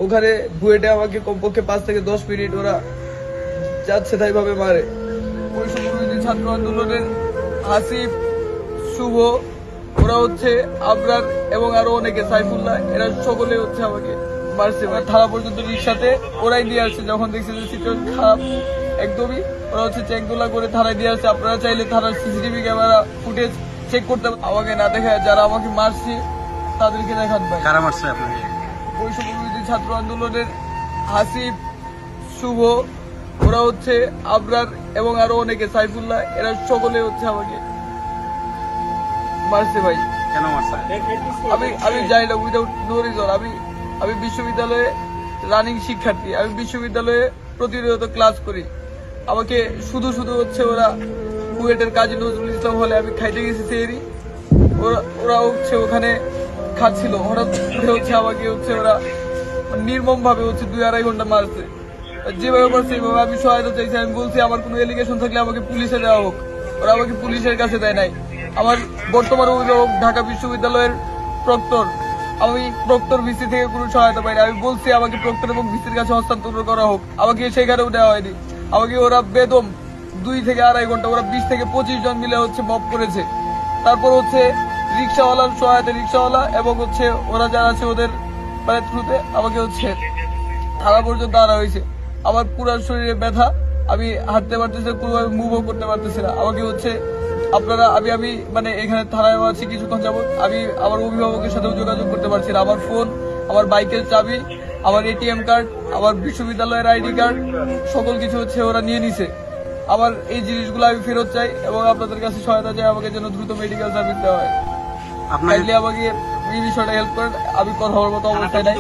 ওখানে বুয়েটে আমাকে কমপক্ষে 5 থেকে 10 মিনিট ওরা যাচ্ছে তাই ভাবে মারে। বৈষম্যবিরোধী ছাত্র আন্দোলনের হাসিব, শুভ, ওরা হচ্ছে আবরার এবং আরো অনেকে, সাইফুল্লাহ, এরা সকলে হচ্ছে আমাকে মারছে। থানা পর্যন্ত রিক্সাতে ওরাই দিয়ে আসছে। যখন দেখছে যে সিচুয়েশন খারাপ একদমই, ওরা হচ্ছে চেকদোলা করে থানায় দিয়ে আসছে। আপনারা চাইলে থানার সিসিটিভি ক্যামেরা ফুটেজ চেক করতে, আমাকে না দেখায় যারা আমাকে মারছে তাদেরকে দেখান ভাই। কারা মারছে আপনাকে? বৈষম্যবিরোধী ছাত্র আন্দোলনের হাসিব, শুভ, ওরা হচ্ছে আবরার এবং আরো অনেকে, সাইফুল্লাহ, এরা সকলে হচ্ছে আমাকে মারছে ভাই। কেন মারছে? আমি যাই না, উইদাউট নো রিজন। আমি বিশ্ববিদ্যালয়ে রানিং শিক্ষার্থী, আমি বিশ্ববিদ্যালয়ে প্রতিনিয়ত ক্লাস করি। আমাকে শুধু শুধু হচ্ছে ওরা বুয়েটের কাজী নজরুল ইসলাম হলে আমি খাইতে গেছি সেরি, ওরা হচ্ছে ওখানে খাচ্ছিল, হঠাৎ করে হচ্ছে আমাকে হচ্ছে ওরা নির্মম ভাবে হচ্ছে 2-2.5 ঘন্টা মারছে। যেভাবে পারছে এইভাবে আমি সহায়তা চাইছি। আমি বলছি আমার কোনো এলিগেশন থাকলে আমাকে পুলিশে দেওয়া হোক, ওরা আমাকে পুলিশের কাছে দেয় নাই। আমার বর্তমান অভিভাবক ঢাকা বিশ্ববিদ্যালয়ের প্রক্টর, আমি প্রক্টর ভিসি থেকে কোনো সহায়তা পাইনি। আমি বলছি আমাকে প্রক্টর এবং ভিসির কাছে হস্তান্তর করা হোক, আমাকে সেখানেও দেওয়া হয়নি। আমাকে ওরা বেদম 2 থেকে 2.5 ঘন্টা, ওরা 20 থেকে 25 জন মিলে হচ্ছে মব করেছে। তারপর হচ্ছে রিক্সাওয়ালার সহায়তা, রিক্সাওয়ালা এবং হচ্ছে ওরা যারা আছে ওদের মানে থ্রুতে আমাকে হচ্ছে থানা পর্যন্ত আনা হয়েছে। আমার পুরো শরীরে ব্যথা, আমি হাঁটতে পারতেছি না, কোনোভাবে মুভও করতে পারতেছি না। আমাকে হচ্ছে আপনারা আমি মানে এখানে থানায় আছি কিছুক্ষণ যাবত, আমি আমার অভিভাবকের সাথেও যোগাযোগ করতে পারছি না। আমার ফোন, আমার বাইকের চাবি, আমার এটিএম কার্ড, আমার বিশ্ববিদ্যালয়ের আইডি কার্ড, সকল কিছু হচ্ছে ওরা নিয়ে নিছে। আমার এই জিনিসগুলো আমি ফেরত চাই এবং আপনাদের কাছে সহায়তা চাই, আমাকে যেন দ্রুত মেডিকেল সার্ভিস দেওয়া হয়। আপনাকে আমাকে এই বিষয়টা হেল্প করেন, আমি কথা বলার মতো অবস্থায় নাই।